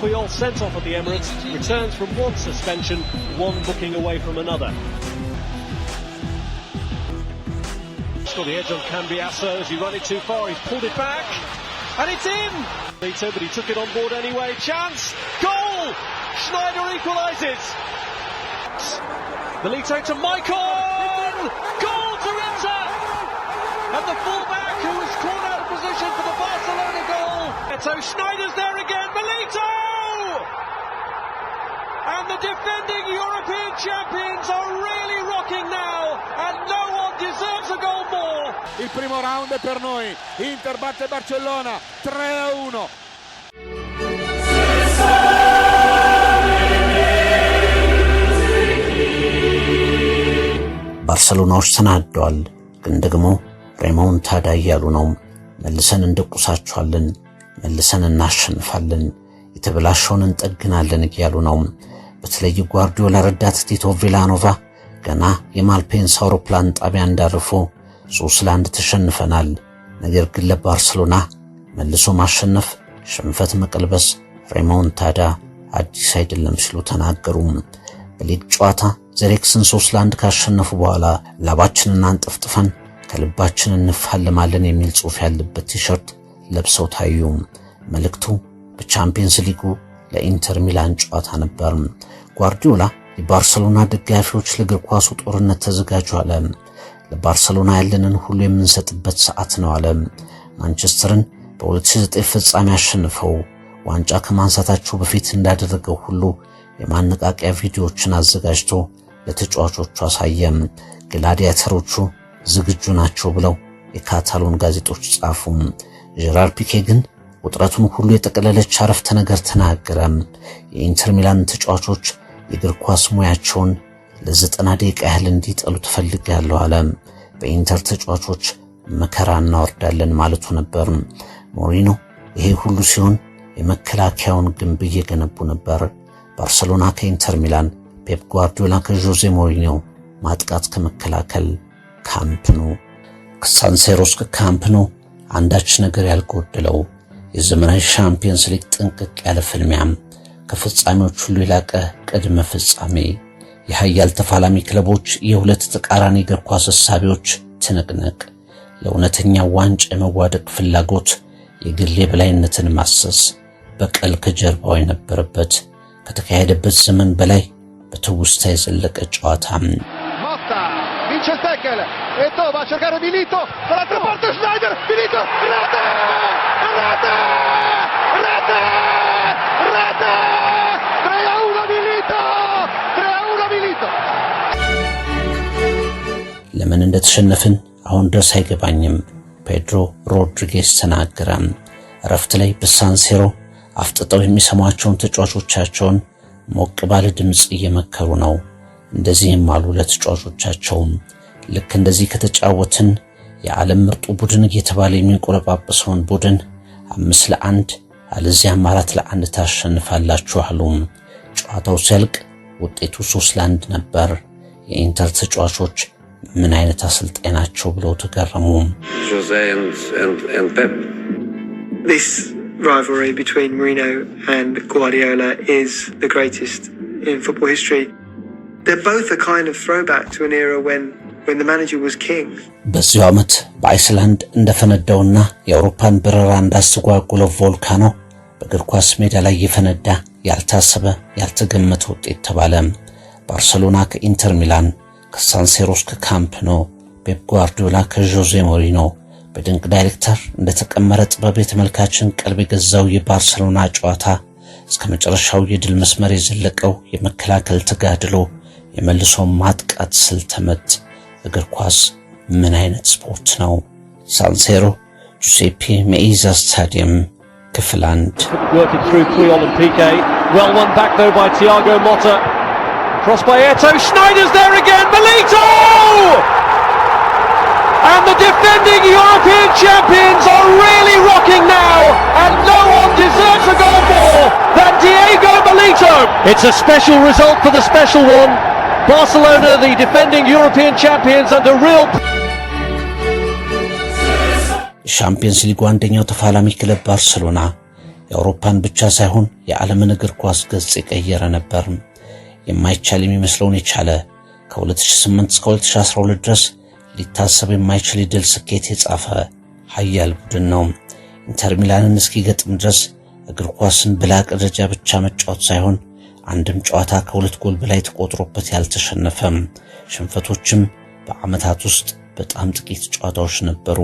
Puyol sent off at the Emirates, returns from one suspension, one booking away from another. He's got the edge on Cambiasso as he run it too far, he's pulled it back, and it's in! But he took it on board anyway, chance, goal! Schneider equalises! Milito to Michael! Goal to Inter! And the fullback who was caught out of position for the Barcelona goal. So Schneider's there again, Milito! And the defending European champions are really rocking now, and no one deserves a goal more. Il primo round è per noi, Inter batte Barcellona 3-1. ባርሰሎናዎች ተናደዋል፣ ግን ደግሞ ሬሞንታዳ እያሉ ነው። መልሰን እንደቁሳቸዋለን፣ መልሰን እናሸንፋለን፣ የተበላሸውን እንጠግናለን እያሉ ነው። በተለይ ጓርዲዮላ ረዳት ቲቶ ቪላኖቫ ገና የማልፔንስ አውሮፕላን ጣቢያ እንዳረፉ 3-1 ተሸንፈናል፣ ነገር ግን ለባርሰሎና መልሶ ማሸነፍ፣ ሽንፈት መቀልበስ፣ ሬሞንታዳ አዲስ አይደለም ሲሉ ተናገሩ። በሊግ ጨዋታ ዘሬክስን 3-1 ካሸነፉ በኋላ ላባችንን አንጠፍጥፈን ከልባችን እንፋለማለን የሚል ጽሑፍ ያለበት ቲሸርት ለብሰው ታዩ። መልእክቱ በቻምፒየንስ ሊጉ ለኢንተር ሚላን ጨዋታ ነበር። ጓርዲዮላ የባርሰሎና ደጋፊዎች ለእግር ኳሱ ጦርነት ተዘጋጁ አለ። ለባርሰሎና ያለንን ሁሉ የምንሰጥበት ሰዓት ነው አለ። ማንቸስተርን በ2009 ፍጻሜ አሸንፈው ዋንጫ ከማንሳታቸው በፊት እንዳደረገው ሁሉ የማነቃቂያ ቪዲዮዎችን አዘጋጅቶ ለተጫዋቾቹ አሳየም። ግላዲያተሮቹ ዝግጁ ናቸው ብለው የካታሎን ጋዜጦች ጻፉ። ጀራር ፒኬ ግን ውጥረቱን ሁሉ የጠቀለለች አረፍተ ነገር ተናገረ። የኢንተር ሚላን ተጫዋቾች የእግር ኳስ ሙያቸውን ለ90 ደቂቃ ያህል እንዲጠሉ ተፈልጋለሁ አለ። በኢንተር ተጫዋቾች መከራ እናወርዳለን ማለቱ ነበር። ሞሪኖ ይሄ ሁሉ ሲሆን የመከላከያውን ግንብ እየገነቡ ነበር። ባርሰሎና ከኢንተር ሚላን፣ ፔፕ ጓርዲዮላ ከጆዜ ሞሪኖ ማጥቃት ከመከላከል ካምፕ ኑ ከሳንሴሮ እስከ ካምፕ ኑ አንዳች ነገር ያልጎደለው የዘመናዊ ሻምፒየንስ ሊግ ጥንቅቅ ያለ ፍልሚያም ከፍጻሜዎች ሁሉ የላቀ ቅድመ ፍጻሜ የኃያል ተፋላሚ ክለቦች የሁለት ተቃራኒ እግር ኳስ ሐሳቢዎች ትንቅንቅ ለእውነተኛ ዋንጫ የመዋደቅ ፍላጎት የግል የበላይነትን ማሰስ በቀል ከጀርባው የነበረበት ከተካሄደበት ዘመን በላይ በትውስታ የዘለቀ ጨዋታ Vince Steckel e va a cercare Milito dall'altra parte Schneider Milito rete 3-1 Milito ለምን እንደተሸነፍን አሁን ድረስ አይገባኝም ፔድሮ ሮድሪጌዝ ተናገረ። እረፍት ላይ በሳንሴሮ አፍጥጠው የሚሰሟቸውን ተጫዋቾቻቸውን ሞቅ ባለ ድምጽ እየመከሩ ነው። እንደዚህም አሉ ለተጫዋቾቻቸው ልክ እንደዚህ ከተጫወትን የዓለም ምርጡ ቡድን እየተባለ የሚንቆለጳጰሰውን ቡድን 5-1 አለዚያም 4-1 ታሸንፋላችሁ አሉ። ጨዋታው ሲያልቅ ውጤቱ 3-1 ነበር። የኢንተር ተጫዋቾች ምን አይነት አሰልጣኝ ናቸው ብለው ተገረሙ። Jose and Pep. This rivalry between Mourinho and Guardiola is the greatest in football history. They're both a kind of throwback to an era when the manager was king. በዚህ ዓመት በአይስላንድ እንደፈነዳውና የአውሮፓን በረራ እንዳስተጓጎለው ቮልካኖ በእግር ኳስ ሜዳ ላይ የፈነዳ ያልታሰበ ያልተገመተ ውጤት ተባለ። ባርሰሎና ከኢንተር ሚላን፣ ከሳንሴሮ እስከ ካምፕ ኑ፣ ፔፕ ጓርዲዮላ ከጆዜ ሞሪኖ በድንቅ ዳይሬክተር እንደተቀመረ ጥበብ የተመልካችን ቀልብ የገዛው የባርሰሎና ጨዋታ እስከ መጨረሻው የድል መስመር የዘለቀው የመከላከል ተጋድሎ የመልሶ ማጥቃት ስልተመት እግር ኳስ ምን አይነት ስፖርት ነው? ሳንሴሮ ጁሴፔ ሜኢዛ ስታዲየም ክፍል 1 Working through Puyol and Piqué. Well won back though by Thiago Motta. Cross by Eto'o. Schneider's there again. Milito! And the defending European champions are really rocking now. And no one deserves a goal more than Diego Milito. It's a special result for the special one. Barcelona, the defending European champions, under real... ሻምፒየንስ ሊግ አንደኛው ተፋላሚ ክለብ ባርሰሎና የአውሮፓን ብቻ ሳይሆን የዓለምን እግር ኳስ ገጽ የቀየረ ነበር። የማይቻል የሚመስለውን የቻለ ከ2008 እስከ 2012 ድረስ ሊታሰብ የማይችል የድል ስኬት የጻፈ ኃያል ቡድን ነው። ኢንተር ሚላንን እስኪገጥም ድረስ እግር ኳስን በላቀ ደረጃ ብቻ መጫወት ሳይሆን አንድም ጨዋታ ከ2 ጎል በላይ ተቆጥሮበት ያልተሸነፈም፣ ሽንፈቶችም በዓመታት ውስጥ በጣም ጥቂት ጨዋታዎች ነበሩ።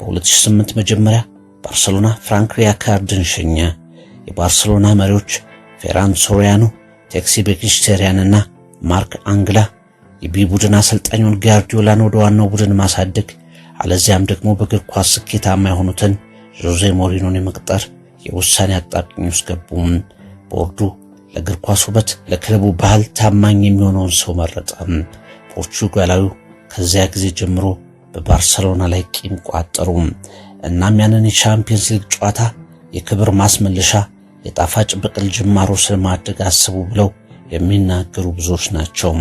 በ2008 መጀመሪያ ባርሰሎና ፍራንክ ሪያካርድን ሸኘ። የባርሰሎና መሪዎች ፌራን ሶሪያኖ፣ ቴክሲ ቤኪሽቴሪያንና ማርክ አንግላ የቢ ቡድን አሰልጣኙን ጋርዲዮላን ወደ ዋናው ቡድን ማሳደግ አለዚያም ደግሞ በእግር ኳስ ስኬታማ የሆኑትን ጆዜ ሞሪኖን የመቅጠር የውሳኔ አጣብቂኝ ውስጥ ገቡ። ቦርዱ ለእግር ኳስ ውበት፣ ለክለቡ ባህል ታማኝ የሚሆነውን ሰው መረጠ። ፖርቹጋላዊው ከዚያ ጊዜ ጀምሮ በባርሰሎና ላይ ቂም ቋጠሩ። እናም ያንን የቻምፒየንስ ሊግ ጨዋታ የክብር ማስመለሻ፣ የጣፋጭ በቀል ጅማሮ ስለማድረግ አስቡ ብለው የሚናገሩ ብዙዎች ናቸው።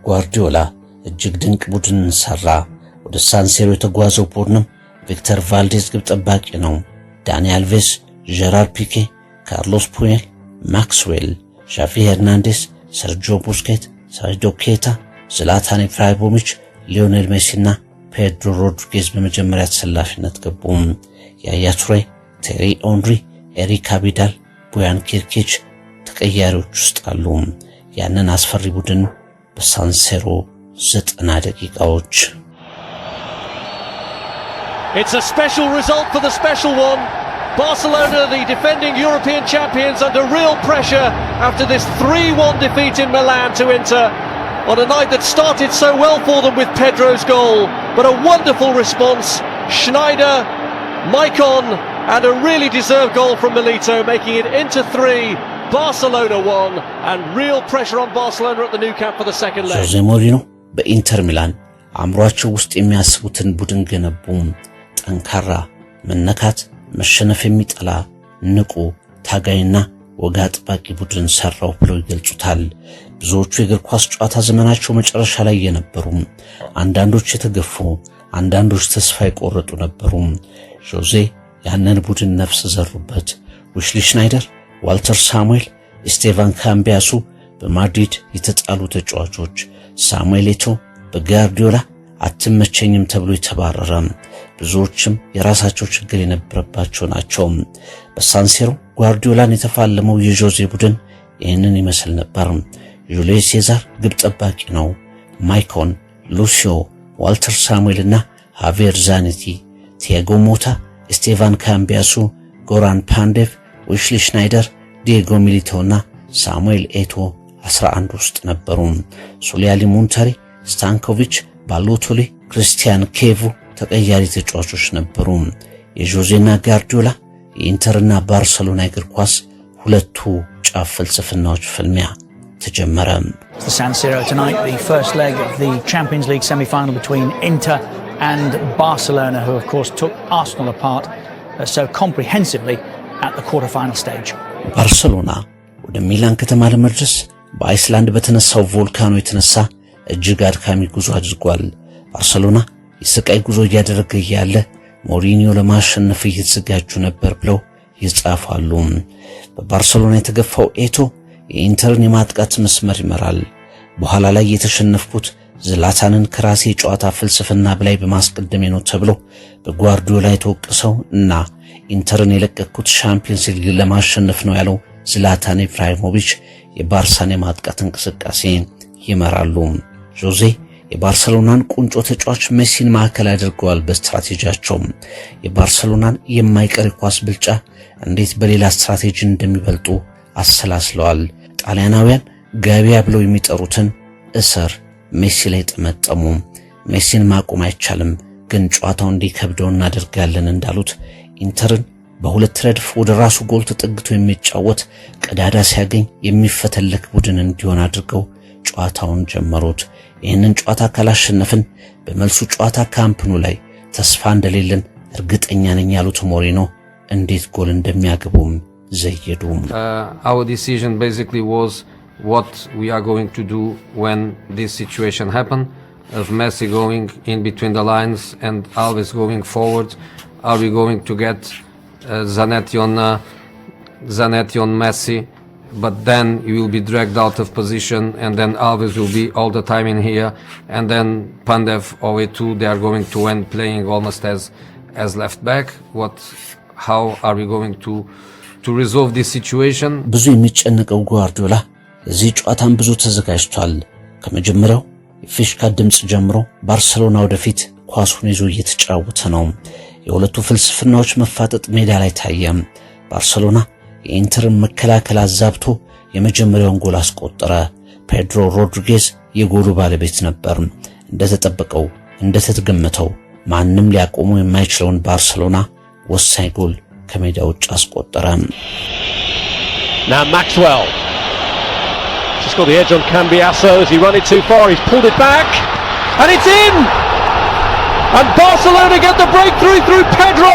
ጓርዲዮላ እጅግ ድንቅ ቡድን ሰራ። ወደ ሳንሴሮ የተጓዘው ቡድንም ቪክተር ቫልዴዝ ግብ ጠባቂ ነው። ዳኒ አልቬስ፣ ጀራርድ ፒኬ፣ ካርሎስ ፑየል፣ ማክስዌል፣ ዣቪ ሄርናንዴስ፣ ሰርጂዮ ቡስኬት፣ ሳይዶ ኬታ፣ ዝላታን ኢብራሂሞቪች፣ ሊዮኔል ሜሲና ፔድሮ ሮድሪጌዝ በመጀመሪያ ተሰላፊነት ገቡ። ያያ ቱሬ፣ ቴሪ ኦንሪ፣ ኤሪክ አቢዳል፣ ቦያን ኪርኪች ተቀያሪዎች ውስጥ አሉ። ያንን አስፈሪ ቡድን በሳንሴሮ 90 ደቂቃዎች It's a special result for the special one. Barcelona, the defending European champions, under real pressure after this 3-1 defeat in Milan to Inter on a night that started so well for them with Pedro's goal, but a wonderful response. Schneider, Maicon, and a really deserved goal from Milito, making it Inter 3, Barcelona 1, and real pressure on Barcelona at the Nou Camp for the second leg. ጆዜ ሞሪኖ በኢንተር ሚላን አእምሯቸው ውስጥ የሚያስቡትን ቡድን ገነቡ። ጠንካራ፣ መነካት መሸነፍ የሚጠላ ንቁ፣ ታጋይና ወግ አጥባቂ ቡድን ሰራው ብለው ይገልጹታል። ብዙዎቹ የእግር ኳስ ጨዋታ ዘመናቸው መጨረሻ ላይ የነበሩ፣ አንዳንዶች የተገፉ፣ አንዳንዶች ተስፋ የቆረጡ ነበሩ። ጆዜ ያንን ቡድን ነፍስ ዘሩበት። ዊስሊ ሽናይደር፣ ዋልተር ሳሙኤል፣ ስቴቫን ካምቢያሱ በማድሪድ የተጣሉ ተጫዋቾች፣ ሳሙኤል ኤቶ በጋርዲዮላ አትመቸኝም ተብሎ የተባረረ፣ ብዙዎችም የራሳቸው ችግር የነበረባቸው ናቸው። በሳንሴሮ ጓርዲዮላን የተፋለመው የጆዜ ቡድን ይህንን ይመስል ነበር። ጁልዮ ሴዛር ግብ ጠባቂ ነው። ማይኮን፣ ሉሲዮ፣ ዋልተር ሳሙኤልና ሃቬር ዛኔቲ፣ ቲያጎ ሞታ፣ ስቴቫን ካምቢያሱ፣ ጎራን ፓንዴቭ፣ ዊስሊ ሽናይደር፣ ዲየጎ ሚሊቶና ሳሙኤል ኤቶ 11 ውስጥ ነበሩ። ሱሊያሊ ሙንተሪ፣ ስታንኮቪች፣ ባሎቶሊ፣ ክርስቲያን ኬቭ ተቀያሪ ተጫዋቾች ነበሩ። የጆዜና ጋርዲዮላ የኢንተርና ባርሰሎና እግር ኳስ ሁለቱ ጫፍ ፍልስፍናዎች ፍልሚያ ተጀመረ። The San Siro tonight, the first leg of the Champions League semi-final between Inter and Barcelona, who of course took Arsenal apart so comprehensively at the quarter-final stage. ባርሰሎና ወደ ሚላን ከተማ ለመድረስ በአይስላንድ በተነሳው ቮልካኖ የተነሳ እጅግ አድካሚ ጉዞ አድርጓል። ባርሰሎና የስቃይ ጉዞ እያደረገ ያለ ሞሪኒዮ ለማሸነፍ እየተዘጋጁ ነበር ብለው ይጻፋሉ። በባርሰሎና የተገፋው ኤቶ የኢንተርን የማጥቃት መስመር ይመራል። በኋላ ላይ የተሸነፍኩት ዝላታንን ከራሴ ጨዋታ ፍልስፍና በላይ በማስቀደም ነው ተብሎ በጓርዲዮላ የተወቀሰው እና ኢንተርን የለቀኩት ሻምፒየንስ ሊግ ለማሸነፍ ነው ያለው ዝላታን ኢብራሂሞቪች የባርሳን የማጥቃት እንቅስቃሴ ይመራሉ። ጆዜ የባርሰሎናን ቁንጮ ተጫዋች ሜሲን ማዕከል አድርገዋል። በስትራቴጂያቸው የባርሰሎናን የማይቀር ኳስ ብልጫ እንዴት በሌላ ስትራቴጂ እንደሚበልጡ አሰላስለዋል። ጣሊያናውያን ጋቢያ ብለው የሚጠሩትን እስር ሜሲ ላይ ተመጠሙ። ሜሲን ማቆም አይቻልም፣ ግን ጨዋታው እንዲከብደው እናደርጋለን እንዳሉት ኢንተርን በሁለት ረድፍ ወደ ራሱ ጎል ተጠግቶ የሚጫወት ቀዳዳ ሲያገኝ የሚፈተለክ ቡድን እንዲሆን አድርገው ጨዋታውን ጀመሩት። ይህንን ጨዋታ ካላሸነፍን በመልሱ ጨዋታ ካምፕኑ ላይ ተስፋ እንደሌለን እርግጠኛ ነኝ ያሉት ሞሪኖ እንዴት ጎል እንደሚያገቡም ዘየዱ። Our decision basically was what we are going to do when this situation happen, of Messi going in between the lines and Alves going forward. Are we going to get Zanetti on Zanetti on Messi, but then you will be dragged out of position, and then Alves will be all the time in here, and then Pandev away too. They are going to end playing almost as left back. How are we going to resolve this situation? ብዙ የሚጨነቀው ጓርዲዮላ እዚህ ጨዋታን ብዙ ተዘጋጅቷል። ከመጀመሪያው የፊሽካ ድምጽ ጀምሮ ባርሰሎና ወደፊት ኳሱን ይዞ እየተጫወተ ነው። የሁለቱ ፍልስፍናዎች መፋጠጥ ሜዳ ላይ ታየ። ባርሰሎና የኢንተርን መከላከል አዛብቶ የመጀመሪያውን ጎል አስቆጠረ። ፔድሮ ሮድሪጌዝ የጎሉ ባለቤት ነበር። እንደተጠበቀው እንደተገመተው ማንም ሊያቆመው የማይችለውን ባርሰሎና ወሳኝ ጎል ከሜዳ ውጭ አስቆጠረ። Now Maxwell just got the edge on Cambiasso as he run it too far. He's pulled it back and it's in, and Barcelona get the breakthrough through Pedro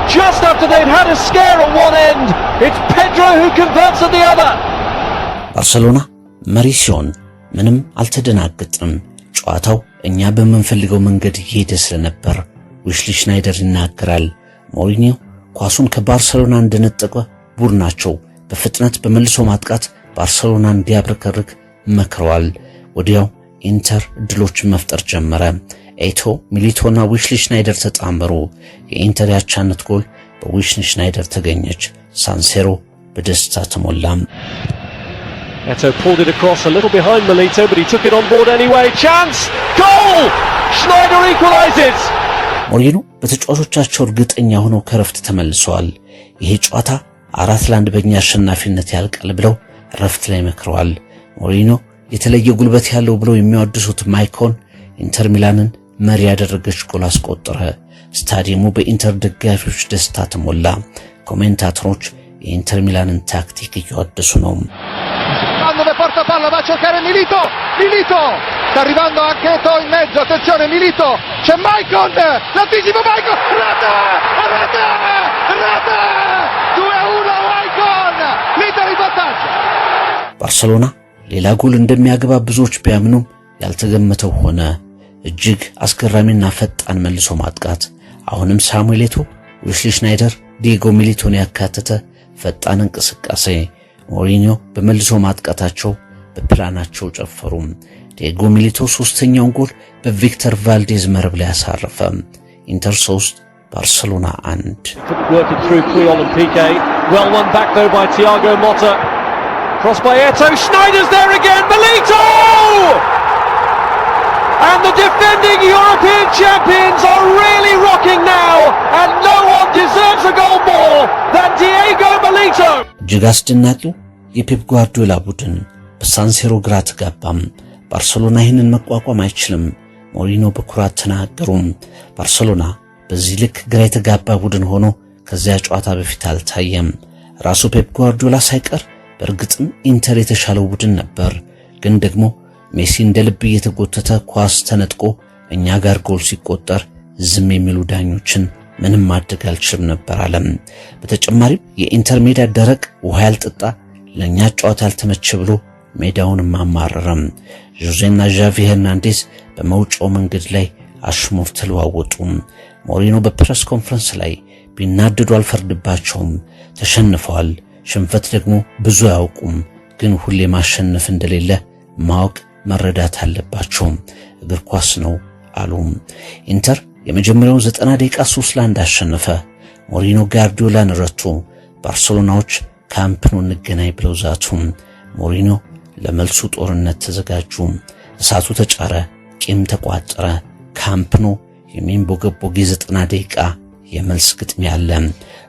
just after they'd had a scare at one end. It's Pedro who converts at the other. ባርሰሎና መሪ ሲሆን ምንም አልተደናገጥም። ጨዋታው እኛ በመንፈልገው መንገድ እየሄደ ስለነበር ዊስሊ ሽናይደር ይናገራል። ሞሪኒዮ ኳሱን ከባርሰሎና እንደነጠቀ ቡድናቸው በፍጥነት በመልሶ ማጥቃት ባርሰሎና እንዲያብረከርክ መክረዋል። ወዲያው ኢንተር ድሎችን መፍጠር ጀመረ። ኤቶ ሚሊቶና ዊስሊ ሽናይደር ተጣመሩ። የኢንተር ያቻነት ጎል በዊስሊ ሽናይደር ተገኘች። ሳንሴሮ በደስታ ተሞላ። Eto pulled it across a little behind Milito, but he took it on board anyway. Chance! Goal! Schneider equalizes! ሞሪኒዮ በተጫዋቾቻቸው እርግጠኛ ሆነው ከረፍት ተመልሰዋል። ይሄ ጨዋታ 4-1 በእኛ አሸናፊነት ያልቃል ብለው ረፍት ላይ መክረዋል። ሞሪኒዮ የተለየ ጉልበት ያለው ብለው የሚያወድሱት ማይኮን ኢንተር ሚላንን መሪ ያደረገች ጎል አስቆጠረ። ስታዲየሙ በኢንተር ደጋፊዎች ደስታ ተሞላ። ኮሜንታተሮች የኢንተር ሚላንን ታክቲክ እያወደሱ ነው። Quando porta palla va a cercare Milito, sta arrivando anche Eto in mezzo, attenzione Milito, c'è Maicon, l'anticipo Maicon, rete, 2-1 Maicon, l'Inter in vantaggio. ባርሰሎና ሌላ ጎል እንደሚያገባ ብዙዎች ቢያምኑም ያልተገመተው ሆነ። እጅግ አስገራሚና ፈጣን መልሶ ማጥቃት። አሁንም ሳሙኤል ኤቶ፣ ዊስሊ ሽናይደር፣ ዲየጎ ሚሊቶን ያካተተ ፈጣን እንቅስቃሴ። ሞሪኒዮ በመልሶ ማጥቃታቸው በፕላናቸው ጨፈሩ። ዲየጎ ሚሊቶ ሶስተኛውን ጎል በቪክተር ቫልዴዝ መረብ ላይ ያሳረፈ። ኢንተር 3 ባርሰሎና 1። Working through Puyol and Piqué. Well won back though by Thiago Motta. Cross by Eto. Schneider's there again. Milito! And the defending European champions are really rocking now, and no one deserves a goal more than Diego Milito. እጅግ አስደናቂው የፔፕ ጓርዲዮላ ቡድን በሳንሴሮ ግራ ተጋባም። ባርሰሎና ይህንን መቋቋም አይችልም። ሞሪኒዮ በኩራት ተናገሩ። ባርሰሎና በዚህ ልክ ግራ የተጋባ ቡድን ሆኖ ከዚያ ጨዋታ በፊት አልታየም። ራሱ ፔፕ ጓርዲዮላ ሳይቀር በእርግጥም ኢንተር የተሻለው ቡድን ነበር፣ ግን ደግሞ ሜሲ እንደ ልብ እየተጎተተ ኳስ ተነጥቆ እኛ ጋር ጎል ሲቆጠር ዝም የሚሉ ዳኞችን ምንም ማድረግ አልችልም ነበር አለም። በተጨማሪም የኢንተር ሜዳ ደረቅ ውሃ ያልጠጣ ለኛ ጨዋታ ያልተመቸ ብሎ ሜዳውን ማማረረም። ጆዜና ዣቪ ሄርናንዴዝ በመውጫው መንገድ ላይ አሽሙር ተለዋወጡ። ሞሪኒዮ በፕሬስ ኮንፈረንስ ላይ ቢናደዱ አልፈርድባቸውም። ተሸንፈዋል። ሽንፈት ደግሞ ብዙ አያውቁም፣ ግን ሁሌ ማሸነፍ እንደሌለ ማወቅ መረዳት አለባቸው። እግር ኳስ ነው አሉ። ኢንተር የመጀመሪያው 90 ደቂቃ 3-1 አሸነፈ። ሞሪኒዮ ጓርዲዮላን ረቱ። ባርሰሎናዎች ካምፕ ኑ እንገናኝ ብለው ዛቱ። ሞሪኒዮ ለመልሱ ጦርነት ተዘጋጁ። እሳቱ ተጫረ፣ ቂም ተቋጠረ። ካምፕ ኑ የሚንቦገቦግ 90 ደቂቃ የመልስ ግጥሚያ አለ።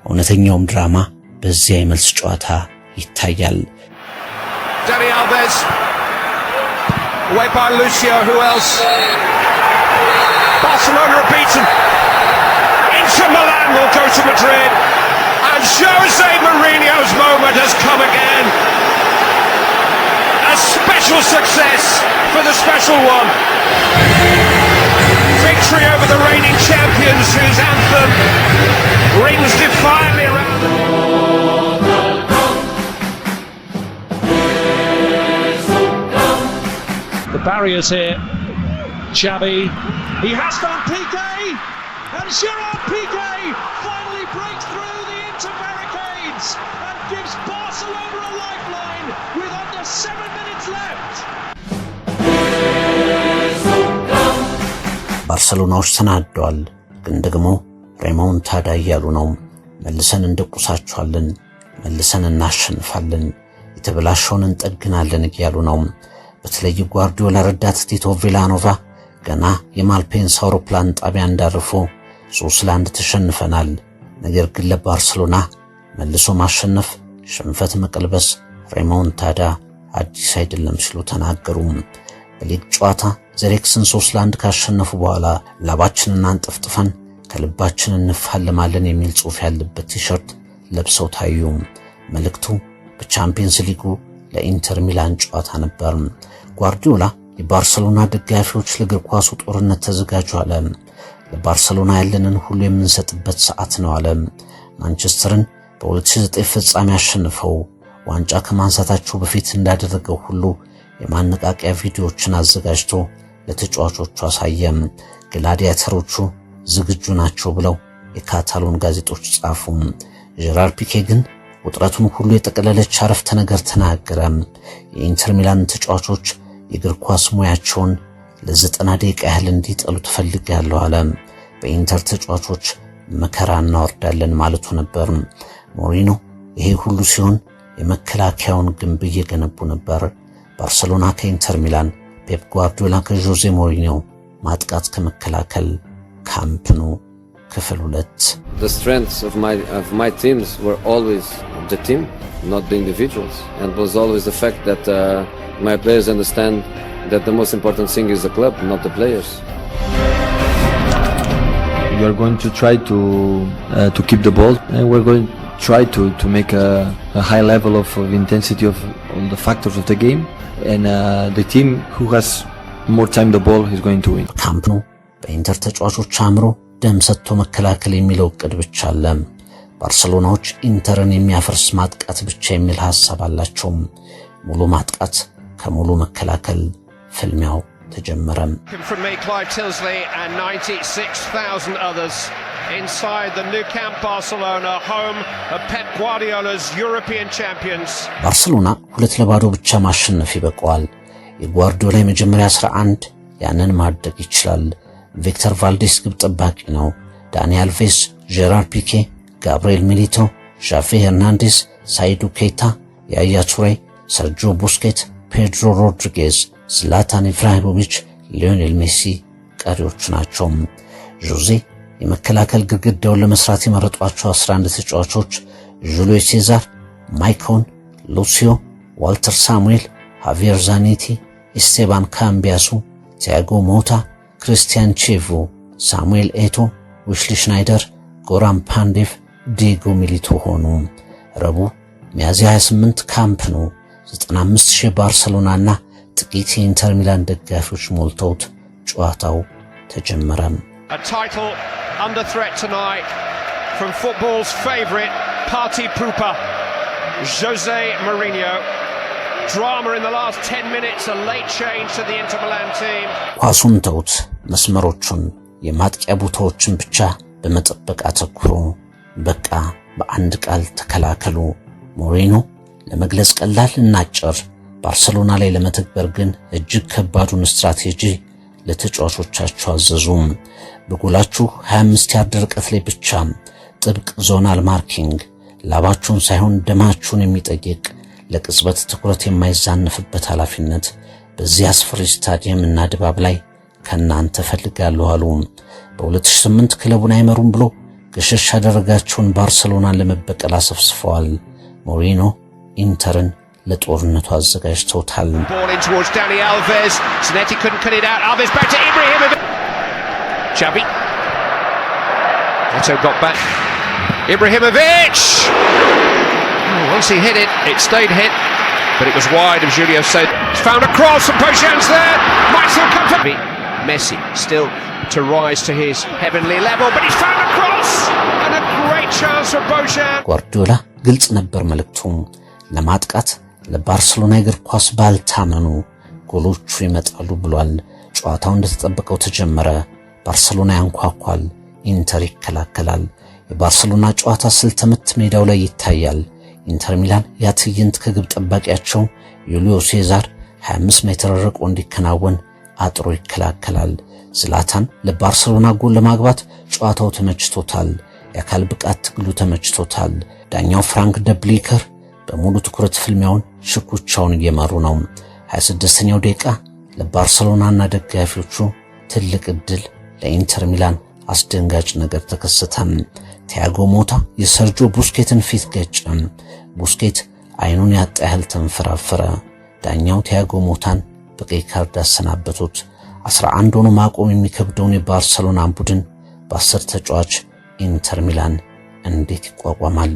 እውነተኛውም ድራማ በዚያ የመልስ ጨዋታ ይታያል። Dani Alves, away by Lucio, who else? Barcelona are beaten. Inter Milan will go to Madrid, and Jose Mourinho's moment has come again. A special success for the special one. Victory over the reigning champions, whose anthem rings defiantly around them. The barriers here. Xavi, he has found Piqué, and Gerard Piqué finally breaks through the Inter barricades, and just 7 minutes left. ባርሰሎናዎች ተናደዋል፣ ግን ደግሞ ሬሞንታዳ እያሉ ነው። መልሰን እንደቁሳቸዋለን፣ መልሰን እናሸንፋለን፣ የተበላሸውን እንጠግናለን እያሉ ነው። በተለይ ጓርዲዮላ ረዳት ቲቶ ቪላኖቫ ገና የማልፔንስ አውሮፕላን ጣቢያ እንዳረፉ 3-1 ተሸንፈናል፣ ነገር ግን ለባርሰሎና መልሶ ማሸነፍ፣ ሽንፈት መቀልበስ፣ ሬሞንታዳ አዲስ አይደለም ሲሉ ተናገሩ። በሊግ ጨዋታ ዘሬክስን 3-1 ካሸነፉ በኋላ ላባችንን አንጠፍጥፈን ከልባችን እንፋለማለን የሚል ጽሑፍ ያለበት ቲሸርት ለብሰው ታዩ። መልእክቱ በቻምፒየንስ ሊጉ ለኢንተር ሚላን ጨዋታ ነበር። ጓርዲዮላ የባርሰሎና ደጋፊዎች ለእግር ኳሱ ጦርነት ተዘጋጁ አለ። ለባርሰሎና ያለንን ሁሉ የምንሰጥበት ሰዓት ነው አለ። ማንቸስተርን በ2009 ፍጻሜ አሸንፈው ዋንጫ ከማንሳታቸው በፊት እንዳደረገው ሁሉ የማነቃቂያ ቪዲዮዎችን አዘጋጅቶ ለተጫዋቾቹ አሳየም። ግላዲያተሮቹ ዝግጁ ናቸው ብለው የካታሎን ጋዜጦች ጻፉ። ጀራር ፒኬ ግን ውጥረቱን ሁሉ የጠቀለለች አረፍተ ነገር ተናገረ። የኢንተር ሚላን ተጫዋቾች የእግር ኳስ ሙያቸውን ለ90 ደቂቃ ያህል እንዲጠሉ ትፈልጋለሁ አለ። በኢንተር ተጫዋቾች መከራ እናወርዳለን ማለቱ ነበር። ሞሪኖ ይሄ ሁሉ ሲሆን የመከላከያውን ግንብ እየገነቡ ነበር። ባርሰሎና ከኢንተር ሚላን፣ ፔፕ ጓርዲዮላ ከጆዜ ሞሪኖ፣ ማጥቃት ከመከላከል፣ ካምፕ ኑ ክፍል 2። The strengths of my teams were always the team, not the individuals, and was always the fact that my players understand that the most important thing is the club, not the players. We are going to try to keep the ball, and we're going to try to make a high level of intensity of all the factors of the game, and the team who has more time the ball is going to win. ካምፕ ኑ በኢንተር ተጫዋቾች አምሮ ደም ሰጥቶ መከላከል የሚለው ዕቅድ ብቻ አለ። ባርሰሎናዎች ኢንተርን የሚያፈርስ ማጥቃት ብቻ የሚል ሐሳብ አላቸው። ሙሉ ማጥቃት ከሙሉ መከላከል ፍልሚያው ተጀመረ። From me, Clive Tilsley and 96,000 others inside the Nou Camp Barcelona, home of Pep Guardiola's European champions. ባርሰሎና 2-0 ብቻ ማሸነፍ ይበቃዋል። የጓርዲዮላ የመጀመሪያ 11 ያንን ማድረግ ይችላል። ቪክተር ቫልዴስ ግብ ጠባቂ ነው። ዳኒ አልቬስ፣ ጀራር ፒኬ፣ ጋብሪኤል ሚሊቶ፣ ዣቪ ሄርናንዴዝ፣ ሳይዱ ኬታ፣ ያያ ቱሬ፣ ሰርጂዮ ቡስኬት፣ ፔድሮ ሮድሪጌዝ፣ ዝላታን ኢብራሂሞቪች፣ ሊዮኔል ሜሲ ቀሪዎቹ ናቸው። ጆዜ የመከላከል ግድግዳውን ለመስራት የመረጧቸው 11 ተጫዋቾች ጁሊዮ ሴዛር፣ ማይኮን፣ ሉሲዮ፣ ዋልተር ሳሙኤል፣ ሃቪየር ዛኔቲ፣ ኢስቴባን ካምቢያሱ፣ ቲያጎ ሞታ፣ ክርስቲያን ቼቮ፣ ሳሙኤል ኤቶ፣ ዊሽሊ ሽናይደር፣ ጎራን ፓንዴቭ፣ ዲጎ ሚሊቶ ሆኑ። ረቡዕ ሚያዝያ 28 ካምፕ ኑ 95,000 ባርሰሎናና ጥቂት የኢንተር ሚላን ደጋፊዎች ሞልተውት ጨዋታው ተጀመረ። A title under threat tonight from football's favourite party pooper, Jose Mourinho. Drama in the last 10 minutes, a late change to the Inter Milan team. ኳሱን ተውት፣ መስመሮቹን የማጥቂያ ቦታዎችን ብቻ በመጠበቅ አተኩሩ። በቃ በአንድ ቃል ተከላከሉ። ሞሪኖ ለመግለጽ ቀላል እና አጭር፣ ባርሰሎና ላይ ለመተግበር ግን እጅግ ከባዱን ስትራቴጂ ለተጫዋቾቻቸው አዘዙ። በጎላችሁ 25 ያርድ ርቀት ላይ ብቻ ጥብቅ ዞናል ማርኪንግ፣ ላባችሁን ሳይሆን ደማችሁን የሚጠይቅ ለቅጽበት ትኩረት የማይዛነፍበት ኃላፊነት በዚህ አስፈሪ ስታዲየም እና ድባብ ላይ ከናንተ ፈልጋለሁ አሉ። በ2008 ክለቡን አይመሩም ብሎ ገሸሽ ያደረጋቸውን ባርሰሎናን ለመበቀል አሰፍስፈዋል። ሞሪኖ ኢንተርን ለጦርነቱ አዘጋጅተውታል። Ball in towards Dani Alves. Zanetti couldn't cut it out. Alves back to Ibrahimovic. Xavi. Neto got back. Ibrahimovic. Once he hit it, it stayed hit, but it was wide of Julio César. He's found a cross and Bojan's there. Might still come for Messi, still to rise to his heavenly level, but he's found a cross and a great chance for Bojan. ጓርዲዮላ ግልጽ ነበር መልእክቱ። ለማጥቃት ለባርሰሎና እግር ኳስ ባልታመኑ ጎሎቹ ይመጣሉ ብሏል። ጨዋታው እንደተጠበቀው ተጀመረ። ባርሰሎና ያንኳኳል፣ ኢንተር ይከላከላል። የባርሰሎና ጨዋታ ስልት ምት ሜዳው ላይ ይታያል። ኢንተር ሚላን ያትይንት ከግብ ጠባቂያቸው ዩሊዮ ሴዛር 25 ሜትር ርቆ እንዲከናወን አጥሮ ይከላከላል። ዝላታን ለባርሰሎና ጎል ለማግባት ጨዋታው ተመችቶታል። የአካል ብቃት ትግሉ ተመችቶታል። ዳኛው ፍራንክ ደብሊከር በሙሉ ትኩረት ፍልሚያውን ሽኩቻውን እየመሩ ነው። 26ኛው ደቂቃ ለባርሰሎናና ደጋፊዎቹ ትልቅ ዕድል፣ ለኢንተር ሚላን አስደንጋጭ ነገር ተከሰተ። ቲያጎ ሞታ የሰርጆ ቡስኬትን ፊት ገጨ። ቡስኬት አይኑን ያጣ ያህል ተንፈራፈረ። ዳኛው ቲያጎ ሞታን በቀይ ካርድ አሰናበቱት። 11 ሆኖ ማቆም የሚከብደውን የባርሰሎናን ቡድን በ10 ተጫዋች ኢንተር ሚላን እንዴት ይቋቋማል?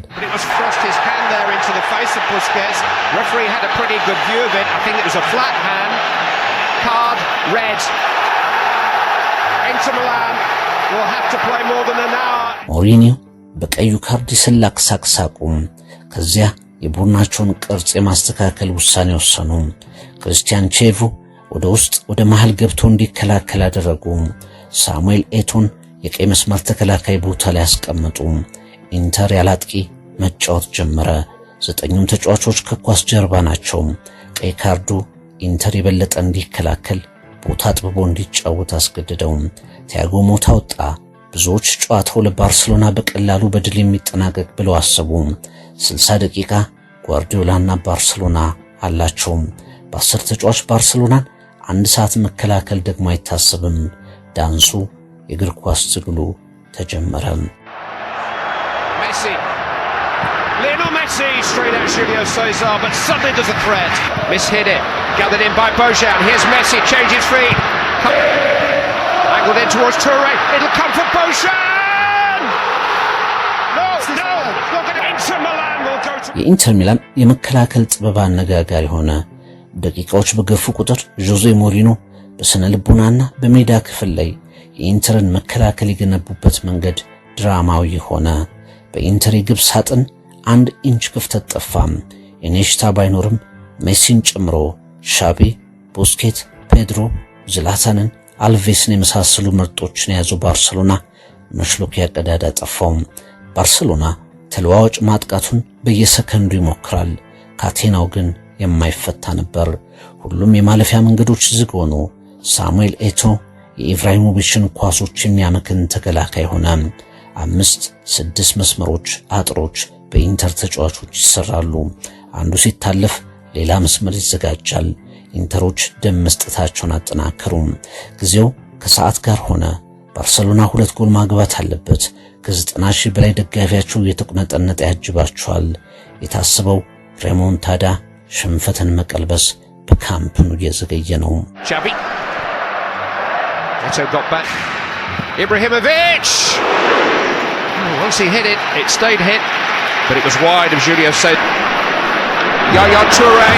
ሞሪኒዮ በቀዩ ካርድ ሲላክሳቅሳቁ ከዚያ የቡድናቸውን ቅርጽ የማስተካከል ውሳኔ ወሰኑ። ክርስቲያን ቼቮ ወደ ውስጥ ወደ መሃል ገብቶ እንዲከላከል አደረጉ። ሳሙኤል ኤቶን የቀይ መስመር ተከላካይ ቦታ ላይ ያስቀመጡ። ኢንተር ያላጥቂ መጫወት ጀመረ። 9ኙም ተጫዋቾች ከኳስ ጀርባ ናቸው። ቀይ ካርዱ ኢንተር የበለጠ እንዲከላከል ቦታ አጥብቦ እንዲጫወት አስገደደው። ቲያጎ ሞታ ወጣ። ብዙዎች ጨዋታው ለባርሰሎና በቀላሉ በድል የሚጠናቀቅ ብለው አሰቡ። 60 ደቂቃ ጓርዲዮላና ባርሰሎና አላቸው። በ10 ተጫዋች ባርሰሎናን 1 ሰዓት መከላከል ደግሞ አይታሰብም። ዳንሱ የእግር ኳስ ትግሉ ተጀመረ። Lionel Messi straight at Julio Cesar, but suddenly there's a threat. Mishit it, gathered in by Bojan. Here's Messi, changes feet. Angled in towards Toure. It'll come for Bojan. No, Inter Milan will go to. የኢንተር ሚላን የመከላከል ጥበብ አነጋጋሪ ሆነ። ደቂቃዎች በገፉ ቁጥር ጆዜ ሞሪኖ በስነ ልቦናና በሜዳ ክፍል ላይ የኢንተርን መከላከል የገነቡበት መንገድ ድራማዊ ሆነ። በኢንተር የግብ ሳጥን 1 ኢንች ክፍተት ጠፋ። ኢኔሽታ ባይኖርም ሜሲን ጨምሮ ሻቢ፣ ቡስኬት፣ ፔድሮ፣ ዝላታንን፣ አልቬስን የመሳሰሉ ምርጦችን የያዘው ባርሰሎና መሽሎኪያ ቀዳዳ ጠፋው። ባርሰሎና ተለዋዋጭ ማጥቃቱን በየሰከንዱ ይሞክራል። ካቴናው ግን የማይፈታ ነበር። ሁሉም የማለፊያ መንገዶች ዝግ ሆኑ። ሳሙኤል ኤቶ የኢብራሂሞቪችን ኳሶች የሚያመክን ተከላካይ ሆነ። 5-6 መስመሮች አጥሮች በኢንተር ተጫዋቾች ይሰራሉ። አንዱ ሲታለፍ ሌላ መስመር ይዘጋጃል። ኢንተሮች ደም መስጠታቸውን አጠናከሩ። ጊዜው ከሰዓት ጋር ሆነ። ባርሰሎና 2 ጎል ማግባት አለበት። ከ90 ሺህ በላይ ደጋፊያቸው የተቁነጠነጠ ያጅባቸዋል። የታሰበው ሬሞንታዳ ሽንፈትን መቀልበስ በካምፕኑ እየዘገየ ነው። Xavi. Eto got back. Ibrahimovic. Once he hit it, it stayed hit, but it was wide of Julio Cesar. Yaya Toure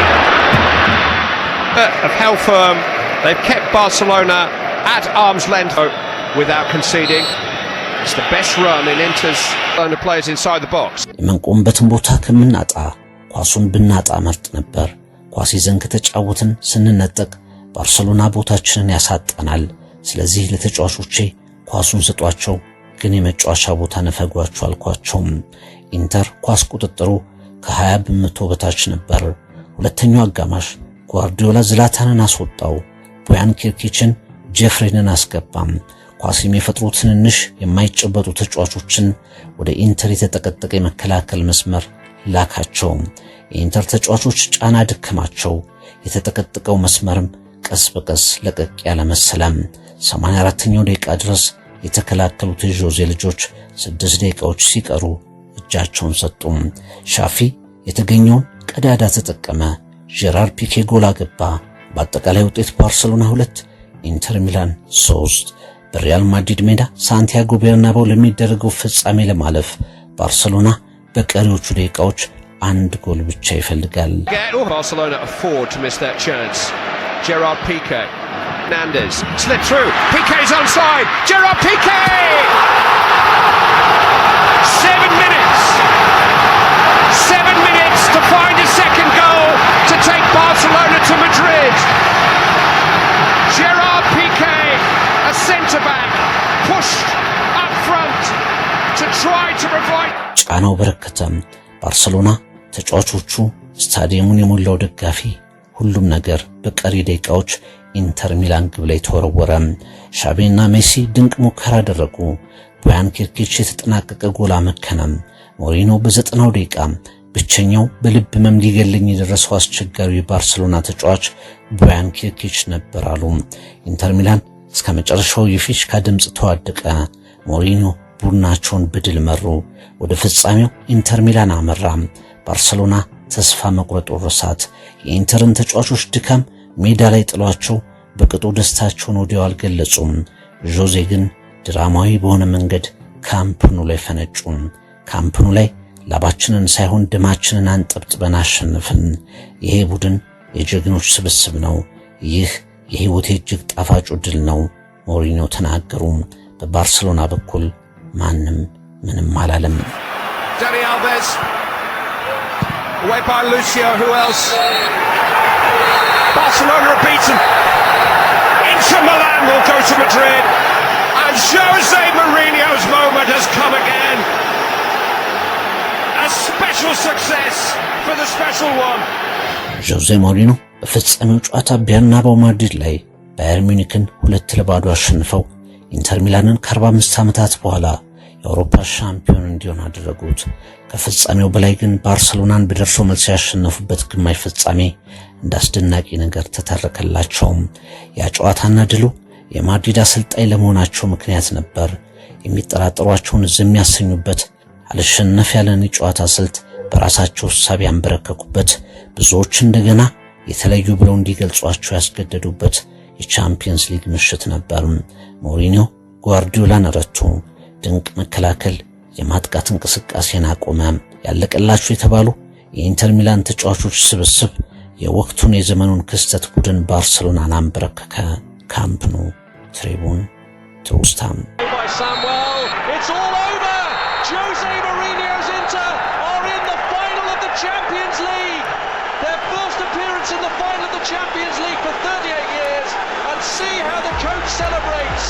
have held firm. They've kept Barcelona at arm's length without conceding. It's the best run in Inter's players inside the box. የምንቆምበትን ቦታ ከምናጣ ኳሱን ብናጣ መርጥ ነበር። ኳስ ይዘን ከተጫወትን ስንነጠቅ ባርሰሎና ቦታችንን ያሳጣናል። ስለዚህ ለተጫዋቾቼ ኳሱን ስጧቸው፣ ግን የመጫወቻ ቦታ ነፈጓቸው አልኳቸው። ኢንተር ኳስ ቁጥጥሩ ከ20 በመቶ በታች ነበር። ሁለተኛው አጋማሽ ጓርዲዮላ ዝላታንን አስወጣው። ቦያን ኪርኪችን ጄፍሪንን አስገባም። ኳስ የሚፈጥሩ ትንንሽ የማይጨበጡ ተጫዋቾችን ወደ ኢንተር የተጠቀጠቀ የመከላከል መስመር ላካቸው። የኢንተር ተጫዋቾች ጫና ደከማቸው። የተጠቀጠቀው መስመርም ቀስ በቀስ ለቀቅ ያለ መሰለም። 84ኛው ደቂቃ ድረስ የተከላከሉት የጆዜ ልጆች 6 ደቂቃዎች ሲቀሩ እጃቸውን ሰጡ። ሻፊ የተገኘውን ቀዳዳ ተጠቀመ። ጄራር ፒኬ ጎል አገባ። በአጠቃላይ ውጤት ባርሰሎና 2 ኢንተር ሚላን 3። በሪያል ማድሪድ ሜዳ ሳንቲያጎ ቤርናባው ለሚደረገው ፍጻሜ ለማለፍ ባርሰሎና በቀሪዎቹ ደቂቃዎች 1 ጎል ብቻ ይፈልጋል። Barcelona afford to miss that chance. Gerard Piqué. Hernandez slid through. Piqué's onside. Gerard Piqué! 7 minutes. 7 minutes to find a second goal to take Barcelona to Madrid. Gerard Piqué, a centre-back, pushed up front to try to provide. ጫናው በረከተም። ባርሰሎና ተጫዋቾቹ፣ ስታዲየሙን የሞላው ደጋፊ፣ ሁሉም ነገር በቀሪ ደቂቃዎች ኢንተር ሚላን ግብ ላይ ተወረወረ። ሻቤና ሜሲ ድንቅ ሙከራ አደረጉ። ቦያን ኪርኪች የተጠናቀቀ ጎል አመከነ። ሞሪኖ በ90ው ደቂቃ ብቸኛው በልብ ህመም ሊገለኝ የደረሰው አስቸጋሪው የባርሴሎና ተጫዋች ቦያን ኪርኪች ነበር አሉ። ኢንተር ሚላን እስከ መጨረሻው የፊሽካ ድምፅ ተዋደቀ። ሞሪኖ ቡድናቸውን በድል መሩ። ወደ ፍጻሜው ኢንተር ሚላን አመራ። ባርሴሎና ተስፋ መቁረጥ ወረሳት። የኢንተርን ተጫዋቾች ድካም ሜዳ ላይ ጥሏቸው በቅጡ ደስታቸውን ወዲያው አልገለጹም። ጆዜ ግን ድራማዊ በሆነ መንገድ ካምፕኑ ላይ ፈነጩ። ካምፕኑ ላይ ላባችንን ሳይሆን ደማችንን አንጠብጥበን አሸነፍን። ይሄ ቡድን የጀግኖች ስብስብ ነው። ይህ የህይወቴ እጅግ ጣፋጩ ድል ነው ሞሪኒዮ ተናገሩ። በባርሴሎና በኩል ማንም ምንም አላለም። Dani Alves, away by Lucio, who else? Barcelona are beaten. Inter Milan will go to Madrid, and Jose Mourinho's moment has come again. A special success for the special one. ጆዜ ሞሪኖ በፍጻሜው ጨዋታ በርናባው ማድሪድ ላይ ባየር ሚኒክን 2-2 አሸንፈው ኢንተር ሚላንን ከ45 ዓመታት በኋላ የአውሮፓ ሻምፒዮን እንዲሆን አደረጉት። ከፍጻሜው በላይ ግን ባርሴሎናን በደርሶ መልስ ያሸነፉበት ግማሽ ፍጻሜ እንዳስደናቂ ነገር ተተረከላቸው። ያ ጨዋታና ድሉ የማድሪድ አሰልጣኝ ለመሆናቸው ምክንያት ነበር። የሚጠራጠሯቸውን ዝም ያሰኙበት፣ አልሸነፍ ያለን የጨዋታ ስልት በራሳቸው ሐሳብ ያንበረከኩበት፣ ብዙዎች እንደገና የተለዩ ብለው እንዲገልጿቸው ያስገደዱበት የቻምፒየንስ ሊግ ምሽት ነበር። ሞሪኒዮ ጓርዲዮላን ረቱ። ድንቅ መከላከል፣ የማጥቃት እንቅስቃሴን አቆመ። ያለቀላቸው የተባሉ የኢንተር ሚላን ተጫዋቾች ስብስብ የወቅቱን የዘመኑን ክስተት ቡድን ባርሴሎናን አንበረከከ። ካምፕ ኑ፣ ትሪቡን፣ ትውስታም Jose Mourinho's Inter are in the final of the Champions League. Their first appearance in the final of the Champions League for 38 years. And see how the coach celebrates.